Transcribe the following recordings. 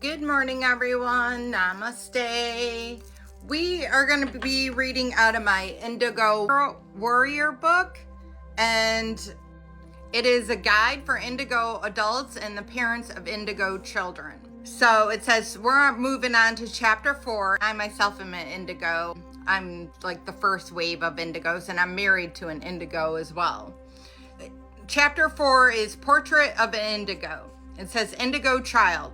Good morning, everyone. Namaste. We are going to be reading out of my Indigo Warrior book, and it is a guide for Indigo adults and the parents of Indigo children. So it says we're moving on to chapter 4. I myself am an Indigo. I'm like the first wave of Indigos, and I'm married to an Indigo as well. Chapter 4 is Portrait of an Indigo. It says Indigo Child.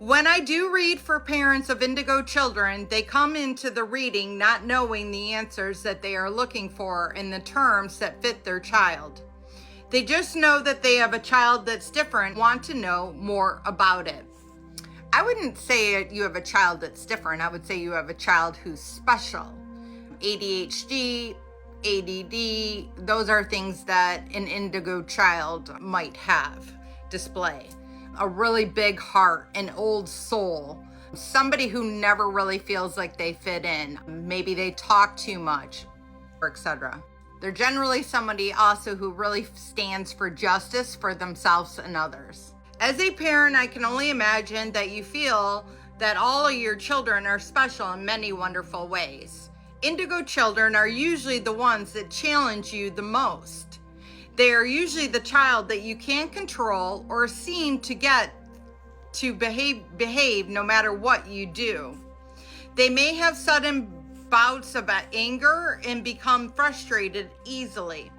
When I do read for parents of Indigo children, they come into the reading not knowing the answers that they are looking for in the terms that fit their child. They just know that they have a child that's different, want to know more about it. I wouldn't say you have a child that's different. I would say you have a child who's special. ADHD, ADD, those are things that an Indigo child might have, display. A really big heart, an old soul, somebody who never really feels like they fit in. Maybe they talk too much, etc. They're generally somebody also who really stands for justice for themselves and others. As a parent, I can only imagine that you feel that all of your children are special in many wonderful ways. Indigo children are usually the ones that challenge you the most. They are usually the child that you can't control or seem to get to behave no matter what you do. They may have sudden bouts of anger and become frustrated easily.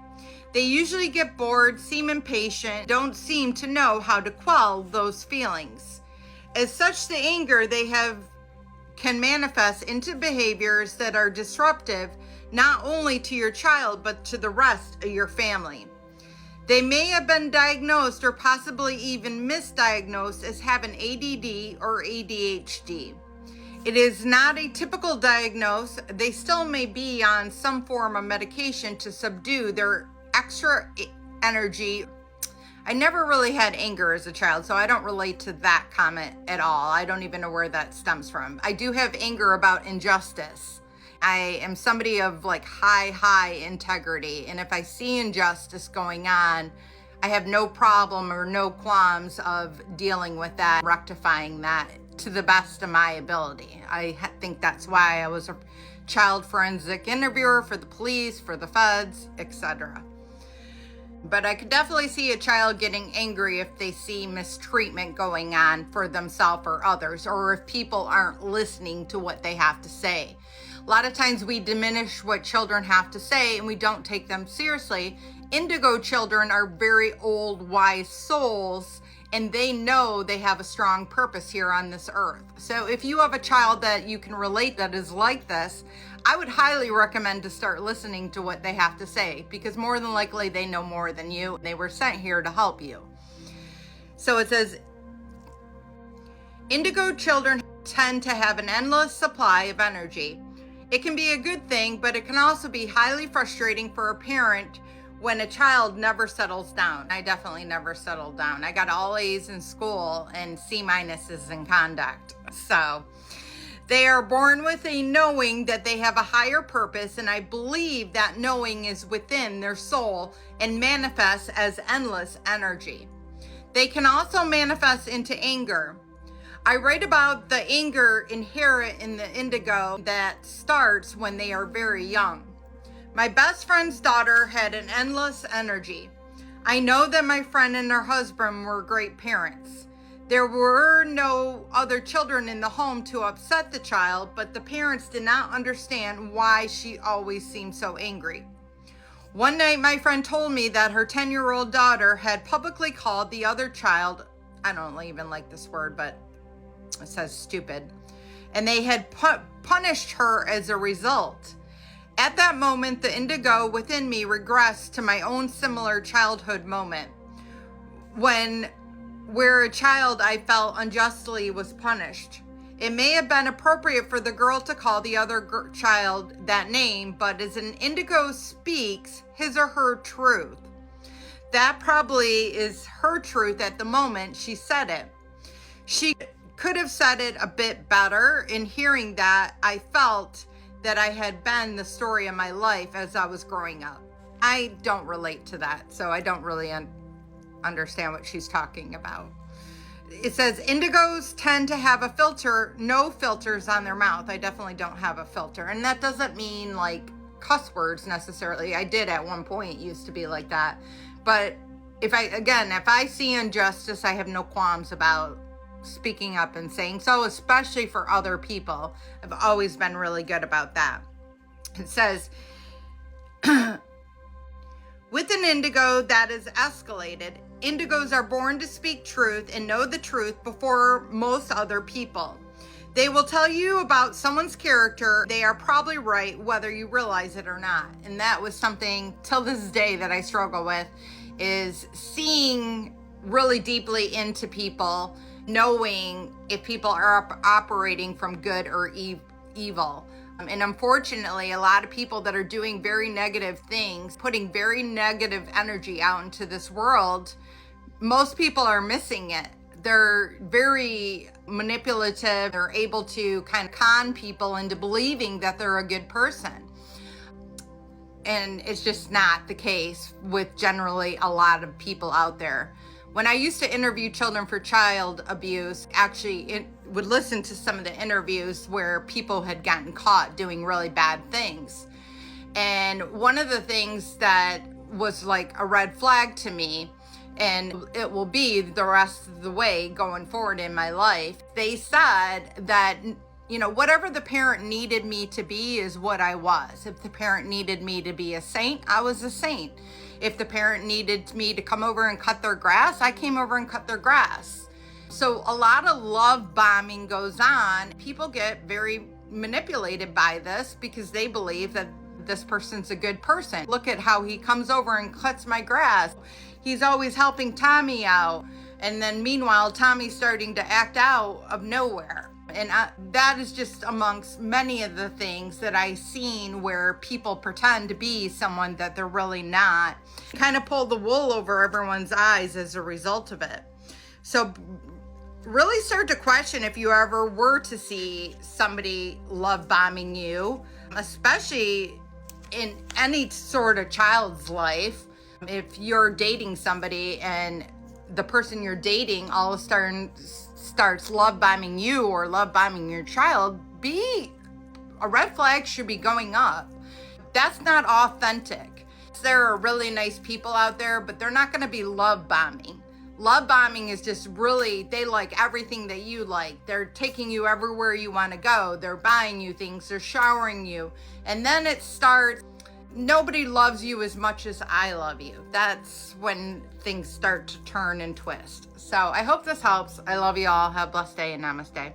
They usually get bored, seem impatient, don't seem to know how to quell those feelings. As such, the anger they have can manifest into behaviors that are disruptive not only to your child but to the rest of your family. They may have been diagnosed or possibly even misdiagnosed as having ADD or ADHD. It is not a typical diagnosis. They still may be on some form of medication to subdue their extra energy. I never really had anger as a child, so I don't relate to that comment at all. I don't even know where that stems from. I do have anger about injustice. I am somebody of like high integrity. And if I see injustice going on, I have no problem or no qualms of dealing with that, rectifying that to the best of my ability. I think that's why I was a child forensic interviewer for the police, for the feds, etc. But I could definitely see a child getting angry if they see mistreatment going on for themselves or others, or if people aren't listening to what they have to say. A lot of times we diminish what children have to say and we don't take them seriously. Indigo children are very old, wise souls, and they know they have a strong purpose here on this earth. So if you have a child that you can relate that is like this, I would highly recommend to start listening to what they have to say, because more than likely they know more than you. They were sent here to help you. So it says, Indigo children tend to have an endless supply of energy. It can be a good thing, but it can also be highly frustrating for a parent when a child never settles down. I definitely never settled down. I got all A's in school and C minuses in conduct. So they are born with a knowing that they have a higher purpose, and I believe that knowing is within their soul and manifests as endless energy. They can also manifest into anger. I write about the anger inherent in the Indigo that starts when they are very young. My best friend's daughter had an endless energy. I know that my friend and her husband were great parents. There were no other children in the home to upset the child, but the parents did not understand why she always seemed so angry. One night, my friend told me that her 10-year-old daughter had publicly called the other child, I don't even like this word, but it says stupid, and they had punished her as a result. At that moment, the Indigo within me regressed to my own similar childhood moment, where a child I felt unjustly was punished. It may have been appropriate for the girl to call the other child that name, but as an Indigo speaks his or her truth, that probably is her truth at the moment she said it. She could have said it a bit better. In hearing that, I felt that I had been the story of my life as I was growing up. I don't relate to that, so I don't really understand what she's talking about. It says indigos tend to have a filter, no filters on their mouth. I definitely don't have a filter. And that doesn't mean like cuss words necessarily. I did at one point, used to be like that. But if I see injustice, I have no qualms about speaking up and saying so, especially for other people. I've always been really good about that. It says, with an indigo that is escalated, indigos are born to speak truth and know the truth before most other people. They will tell you about someone's character. They are probably right, whether you realize it or not. And that was something till this day that I struggle with, is seeing really deeply into people, knowing if people are operating from good or evil. And unfortunately, a lot of people that are doing very negative things, putting very negative energy out into this world, most people are missing it. They're very manipulative. They're able to kind of con people into believing that they're a good person. And it's just not the case with generally a lot of people out there. When I used to interview children for child abuse, actually would listen to some of the interviews where people had gotten caught doing really bad things. And one of the things that was like a red flag to me, and it will be the rest of the way going forward in my life, they said that, whatever the parent needed me to be is what I was. If the parent needed me to be a saint, I was a saint. If the parent needed me to come over and cut their grass, I came over and cut their grass. So a lot of love bombing goes on. People get very manipulated by this because they believe that this person's a good person. Look at how he comes over and cuts my grass. He's always helping Tommy out. And then meanwhile, Tommy's starting to act out of nowhere. And that is just amongst many of the things that I've seen where people pretend to be someone that they're really not. Kind of pull the wool over everyone's eyes as a result of it. So really start to question if you ever were to see somebody love bombing you, especially in any sort of child's life. If you're dating somebody and the person you're dating all of a sudden starts love bombing you or love bombing your child, a red flag should be going up. That's not authentic. There are really nice people out there, but they're not going to be love bombing. Love bombing is just really, they like everything that you like. They're taking you everywhere you want to go. They're buying you things. They're showering you. And then it starts, nobody loves you as much as I love you. That's when things start to turn and twist. So I hope this helps. I love you all. Have a blessed day and namaste.